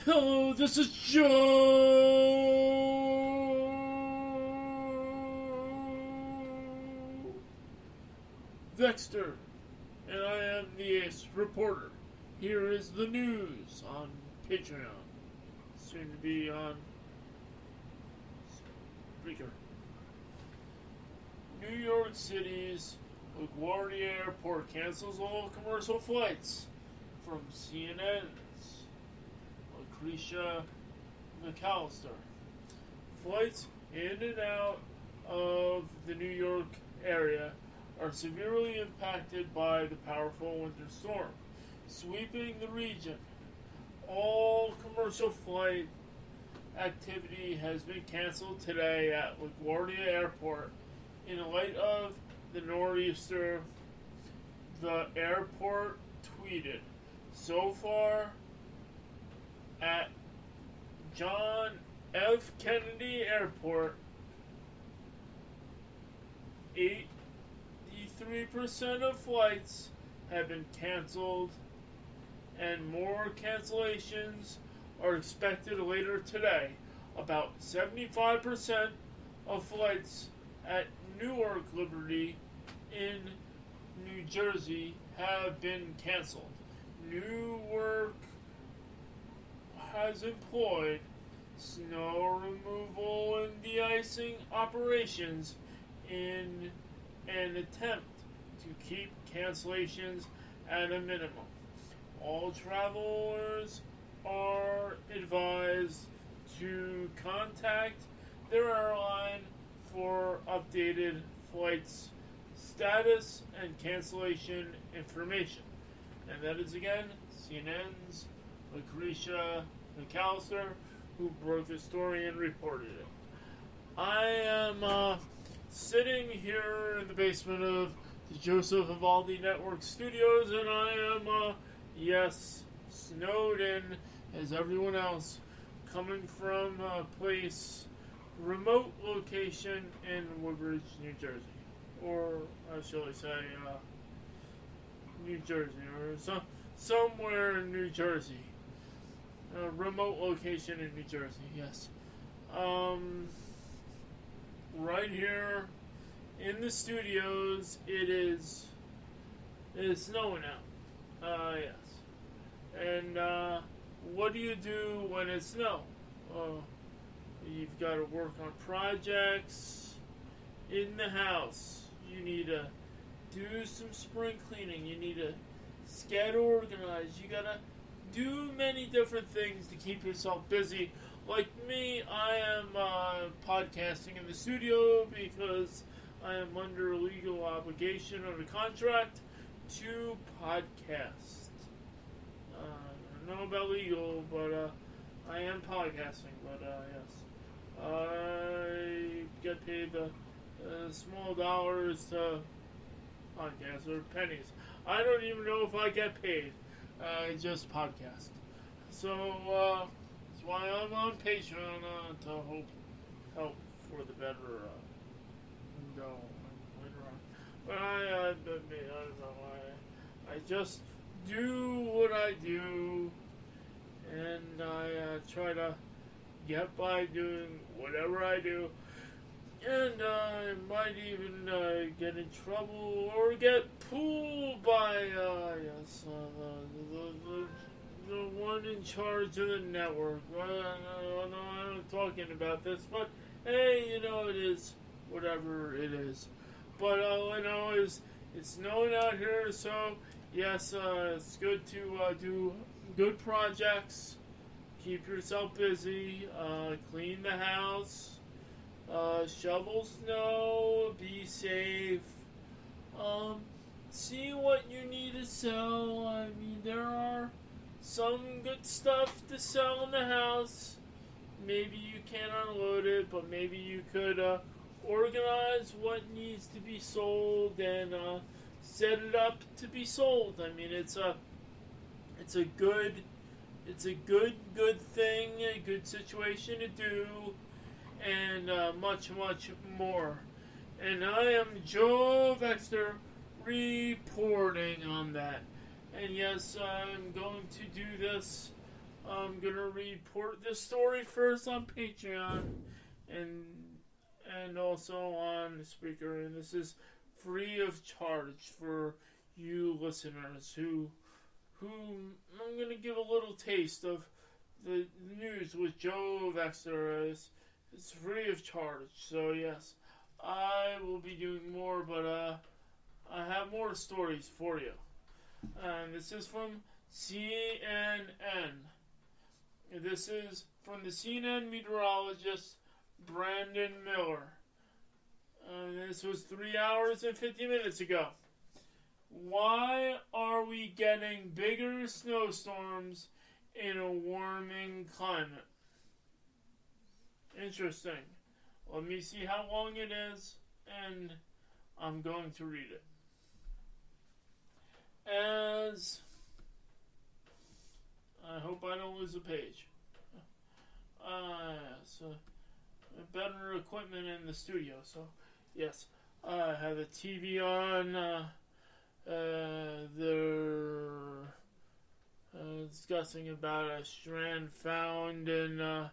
Hello, this is Joe Vexter, and I am the Ace Reporter. Here is the news on Patreon, soon to be on Spreaker. New York City's LaGuardia Airport cancels all commercial flights from CNN's Lucretia McAllister. Flights in and out of the New York area are severely impacted by the powerful winter storm sweeping the region. All commercial flight activity has been canceled today at LaGuardia Airport in light of the nor'easter. The airport tweeted, "So far, at John F. Kennedy Airport, 83% of flights have been canceled, and more cancellations are expected later today. About 75% of flights at Newark Liberty in New Jersey have been canceled. Newark has employed snow removal and de-icing operations in an attempt to keep cancellations at a minimum. All travelers are advised to contact their airline for updated flights status and cancellation information." And that is again CNN's Lucretia McAllister, who broke the story and reported it. I am sitting here in the basement of the Joseph Vivaldi Network Studios, and I am, snowed in as everyone else, coming from a remote location in Woodbridge, New Jersey. Or, shall I say, New Jersey, or somewhere in New Jersey. A remote location in New Jersey, yes. Right here in the studios, it is snowing out. Yes. And, what do you do when it snows? You've got to work on projects in the house. You need to do some spring cleaning. You need to get organized. You gotta do many different things to keep yourself busy. Like me, I am podcasting in the studio because I am under a legal obligation under contract to podcast. I don't know about legal, but I am podcasting. But yes, I get paid the small dollars to podcast, or pennies. I don't even know if I get paid. I just podcast. So that's why I'm on Patreon to help for the better go later on. But I don't know. I just do what I do, and I try to get by doing whatever I do. And I might even get in trouble or get pulled by the one in charge of the network. I'm talking about this, but hey, it is whatever it is. But all I know is it's snowing out here, so yes, it's good to do good projects, keep yourself busy, clean the house. Shovel snow, be safe, see what you need to sell. I mean, there are some good stuff to sell in the house. Maybe you can't unload it, but maybe you could organize what needs to be sold and set it up to be sold. I mean, it's a good thing, a good situation to do. And much, much more. And I am Joe Vexter reporting on that. And yes, I'm going to do this I'm gonna report this story first on Patreon and also on Spreaker, and this is free of charge for you listeners who I'm gonna give a little taste of the news with Joe Vexter. It's free of charge, so yes, I will be doing more, but I have more stories for you. And this is from CNN. This is from the CNN meteorologist Brandon Miller. This was 3 hours and 50 minutes ago. Why are we getting bigger snowstorms in a warming climate? Interesting. Let me see how long it is, and I'm going to read it. As I hope I don't lose a page. So better equipment in the studio. So yes, I have the TV on. They're discussing about a strand found in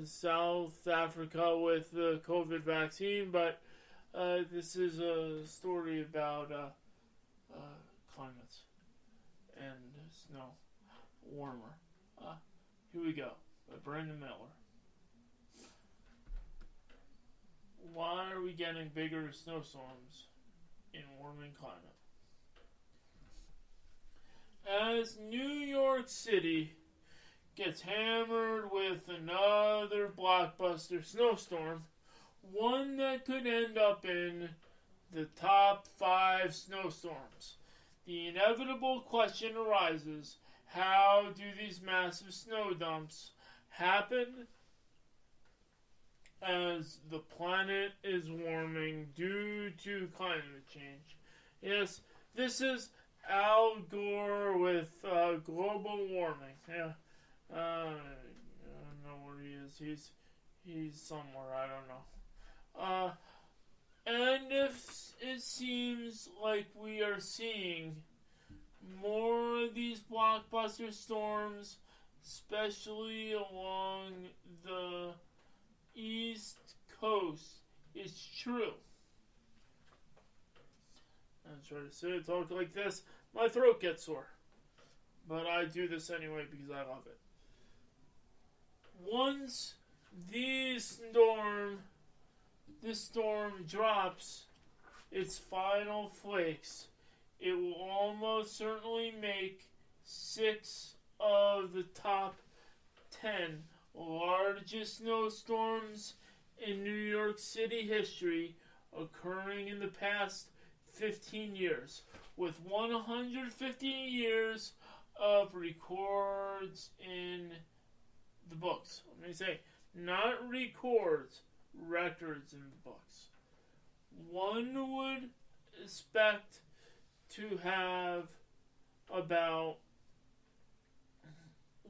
South Africa with the COVID vaccine, but this is a story about climates and snow, warmer. Here we go, by Brandon Miller. Why are we getting bigger snowstorms in warming climate? As New York City gets hammered with another blockbuster snowstorm, one that could end up in the top 5 snowstorms, the inevitable question arises: how do these massive snow dumps happen as the planet is warming due to climate change? Yes, this is Al Gore with global warming. Yeah, I don't know where he is. He's somewhere. I don't know. And if it seems like we are seeing more of these blockbuster storms, especially along the East Coast, it's true. I'm trying to talk like this. My throat gets sore. But I do this anyway because I love it. Once this storm drops its final flakes, it will almost certainly make 6 of the top 10 largest snowstorms in New York City history, occurring in the past 15 years, with 150 years of records in the books. Let me say, not records, records in the books. One would expect to have about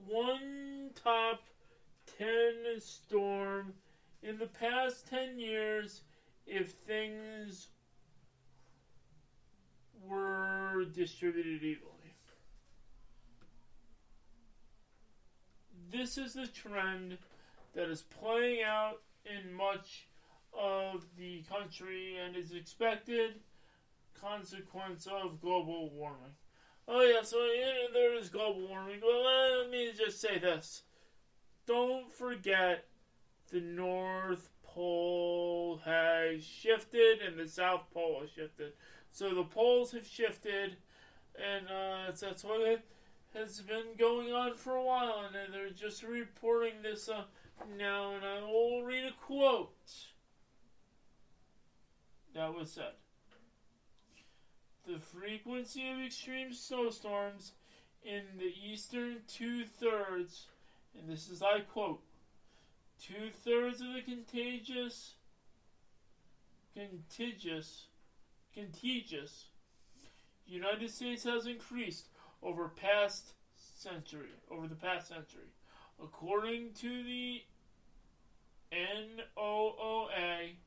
one top 10 storm in the past 10 years if things were distributed evenly. This is the trend that is playing out in much of the country and is expected consequence of global warming. Oh yeah, so yeah, there is global warming. Well, let me just say this. Don't forget the North Pole has shifted and the South Pole has shifted. So the poles have shifted, and that's what it has been going on for a while, and they're just reporting this now, and I will read a quote that was said. The frequency of extreme snowstorms in the eastern two-thirds, and this is, I quote, two-thirds of the contagious United States has increased over the past century, according to the NOAA,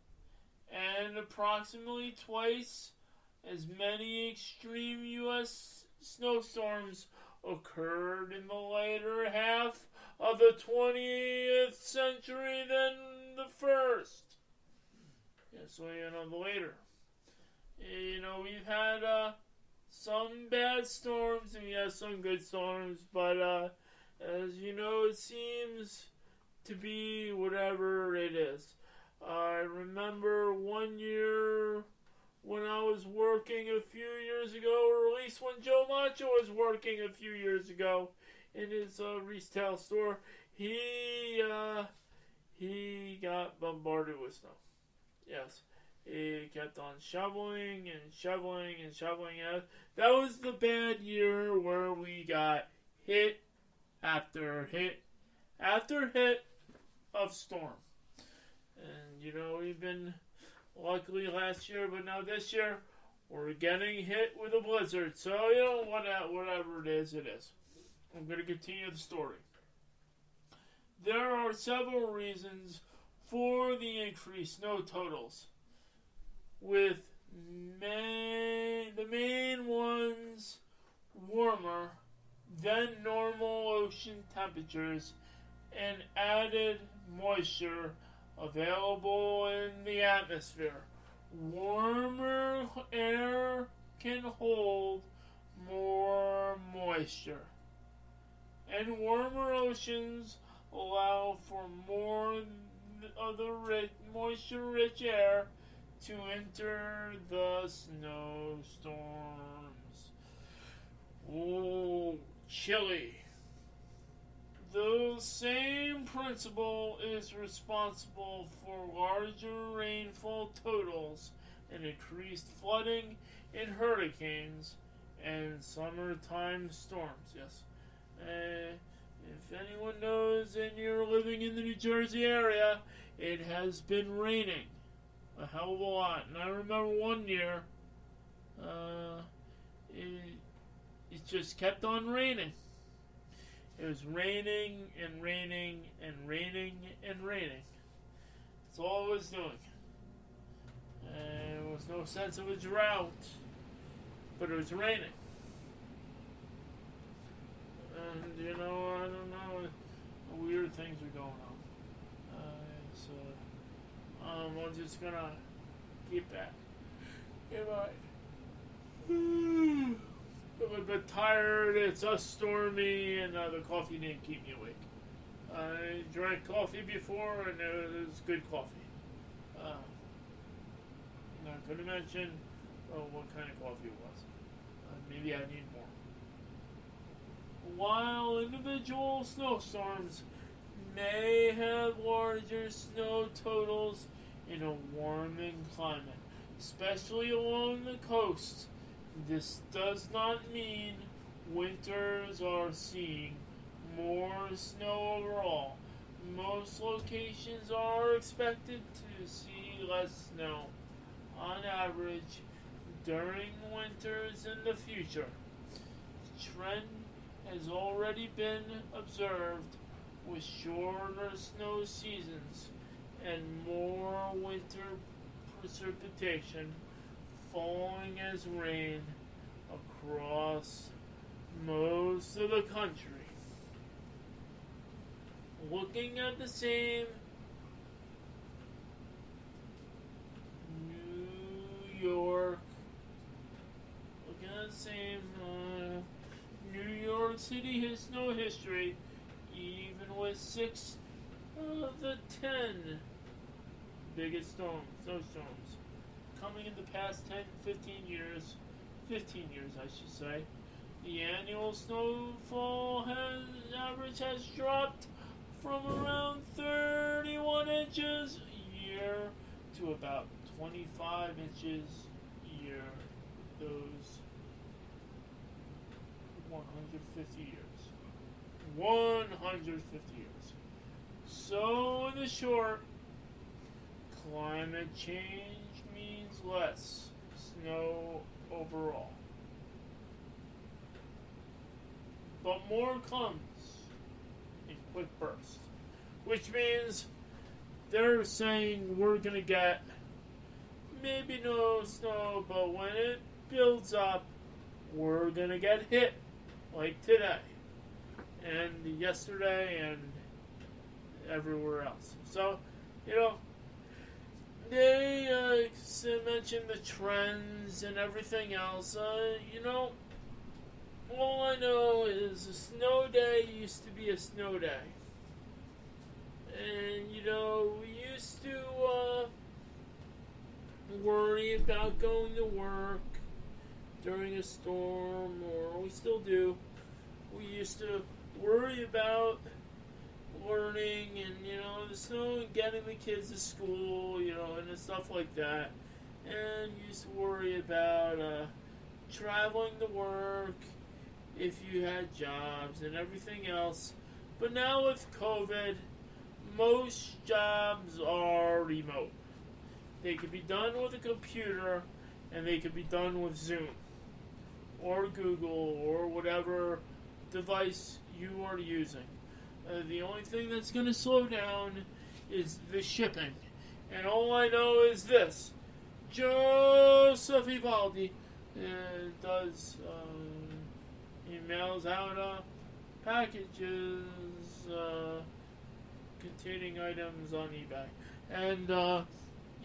and approximately twice as many extreme U.S. snowstorms occurred in the later half of the 20th century than the first. Yeah, so, the later. We've had some bad storms and we had some good storms, but as you know, it seems to be whatever it is. I remember one year when I was working a few years ago, or at least when Joe Macho was working a few years ago in his retail store, he got bombarded with snow. Yes. He kept on shoveling and shoveling and shoveling out. That was the bad year where we got hit after hit after hit of storm. And, we've been luckily last year, but now this year, we're getting hit with a blizzard. So, whatever it is, it is. I'm going to continue the story. There are several reasons for the increased snow totals, with the main ones warmer than normal ocean temperatures and added moisture available in the atmosphere. Warmer air can hold more moisture, and warmer oceans allow for more of the moisture-rich air to enter the snowstorms. Oh, chilly. The same principle is responsible for larger rainfall totals and increased flooding in hurricanes and summertime storms. Yes. If anyone knows and you're living in the New Jersey area, it has been raining a hell of a lot. And I remember one year, it just kept on raining. It was raining and raining and raining and raining. That's all it was doing. And there was no sense of a drought, but it was raining. And, I don't know, weird things are going on. I'm just gonna keep that in mind. I'm a bit tired, it's stormy, and the coffee didn't keep me awake. I drank coffee before, and it was good coffee. Not going to mention what kind of coffee it was. Maybe I need more. While individual snowstorms may have larger snow totals in a warming climate, especially along the coast, this does not mean winters are seeing more snow overall. Most locations are expected to see less snow on average during winters in the future. The trend has already been observed with shorter snow seasons and more winter precipitation falling as rain across most of the country. Looking at the same New York City has snow history, even with 6 of the 10 biggest snowstorms coming in the past 15 years, I should say. The annual snowfall average has dropped from around 31 inches a year to about 25 inches a year those 150 years. 150 years. So, in the short, climate change means less snow overall. But more comes in quick bursts. Which means they're saying we're going to get maybe no snow, but when it builds up, we're going to get hit like today and yesterday and everywhere else. So, you know, they mentioned the trends and everything else. You know, all I know is a snow day used to be a snow day. And, you know, we used to worry about going to work during a storm, or we still do. We used to worry about learning and, you know, the snow and getting the kids to school, you know, and stuff like that. And used to worry about traveling to work if you had jobs and everything else. But now with COVID, most jobs are remote. They could be done with a computer, and they could be done with Zoom or Google or whatever device you are using. The only thing that's going to slow down is the shipping. And all I know is this. Joseph Evaldi does, he mails out packages containing items on eBay. And,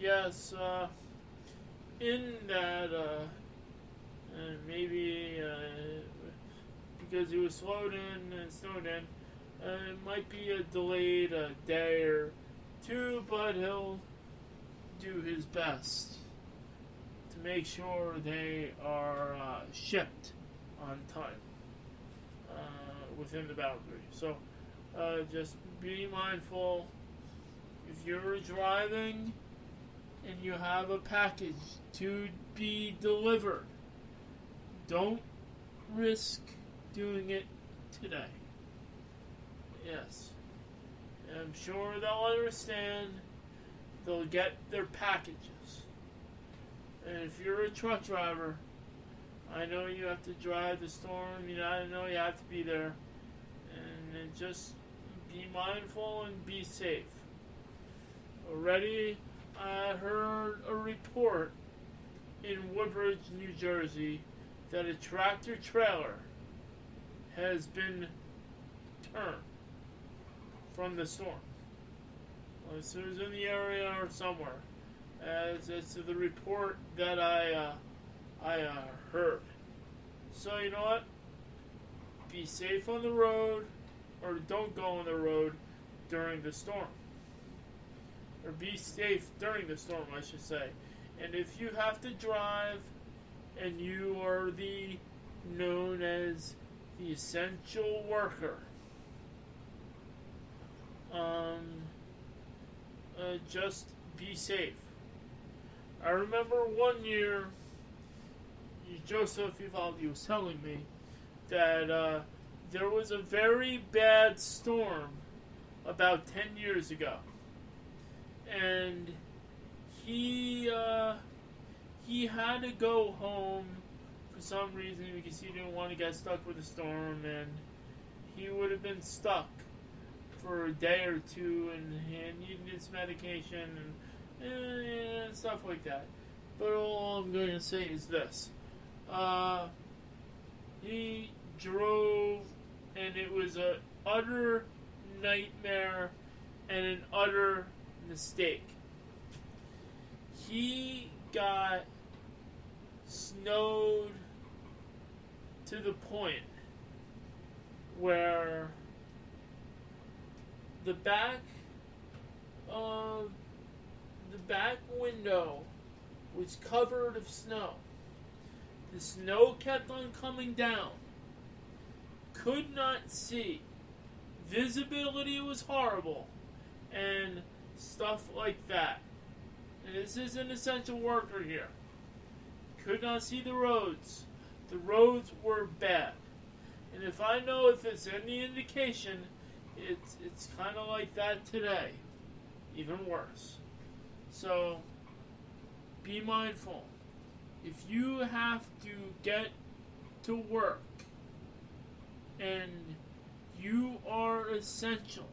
yes, in that, maybe because it was snowed in, it might be a delayed day or two, but he'll do his best to make sure they are shipped on time within the boundary. So just be mindful. If you're driving and you have a package to be delivered, don't risk doing it today. Yes. I'm sure they'll understand. They'll get their packages. And if you're a truck driver, I know you have to drive the storm. You know, I know you have to be there. And just be mindful and be safe. Already, I heard a report in Woodbridge, New Jersey, that a tractor trailer has been turned from the storm. Unless it was in the area or somewhere, as to the report that I heard. So you know what? Be safe on the road, or don't go on the road during the storm. Or be safe during the storm, I should say. And if you have to drive, and you are known as the essential worker, just be safe. I remember one year, Joseph Evaldi was telling me that there was a very bad storm about 10 years ago. And he had to go home for some reason because he didn't want to get stuck with the storm, and he would have been stuck for a day or two, and he needed his medication and stuff like that. But all I'm going to say is this. He drove, and it was an utter nightmare and an utter mistake. He got snowed to the point where the back window was covered of snow. The snow kept on coming down. Could not see. Visibility was horrible. And stuff like that. And this is an essential worker here. Could not see the roads. The roads were bad. And if I know if it's any indication, it's kind of like that today. Even worse. So, be mindful. If you have to get to work and you are essential,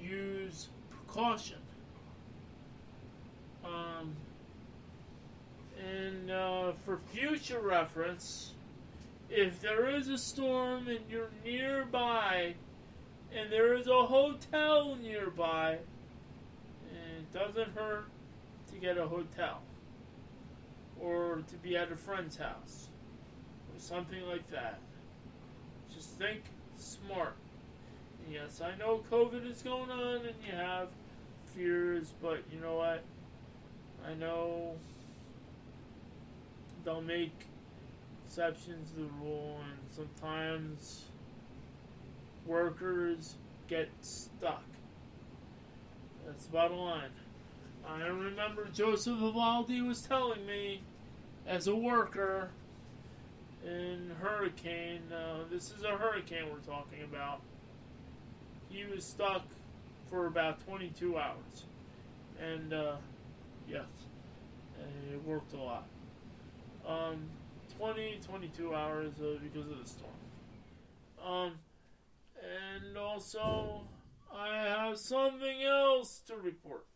use precaution. And for future reference, if there is a storm and you're nearby, and there is a hotel nearby, it doesn't hurt to get a hotel, or to be at a friend's house, or something like that. Just think smart. And yes, I know COVID is going on and you have fears, but you know what? I know they'll make exceptions to the rule, and sometimes workers get stuck. That's the bottom line. I remember Joseph Vivaldi was telling me, as a worker in hurricane, this is a hurricane we're talking about, he was stuck for about 22 hours. And, yes, and it worked a lot. 22 hours because of the storm. And also, I have something else to report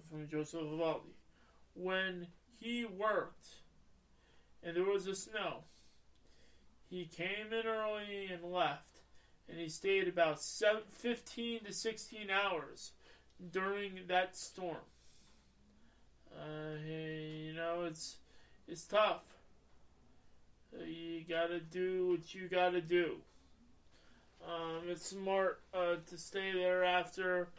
from Joseph Vivaldi. When he worked and there was a snow, he came in early and left, and he stayed about 15 to 16 hours during that storm. It's tough. You gotta do what you gotta do. It's smart to stay there after,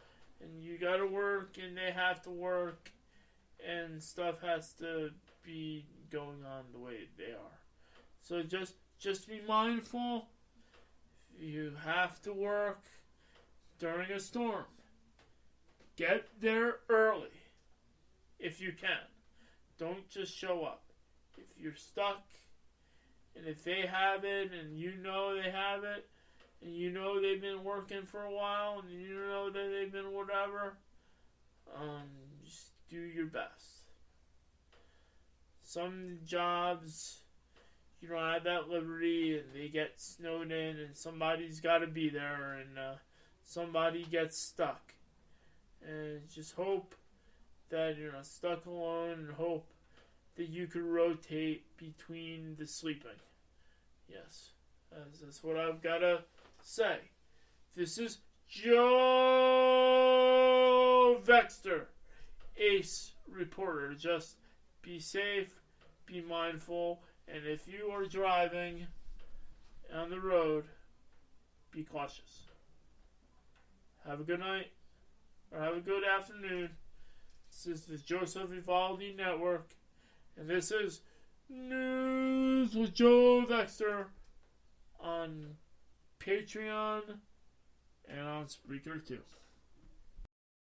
and you gotta work, and they have to work, and stuff has to be going on the way they are. So just be mindful. You have to work during a storm. Get there early if you can. Don't just show up. If you're stuck, and if they have it, and you know they have it, and you know they've been working for a while, and you know that they've been whatever, just do your best. Some jobs, you don't have that liberty, and they get snowed in, and somebody's got to be there, and somebody gets stuck. And just hope that you're not stuck alone, and hope that you could rotate between the sleeping. Yes, that's what I've got to say. This is Joe Vexter, Ace Reporter. Just be safe, be mindful, and if you are driving on the road, be cautious. Have a good night, or have a good afternoon. This is the Joseph Vivaldi Network, and this is News with Joe Vexter on Patreon and on Spreaker too.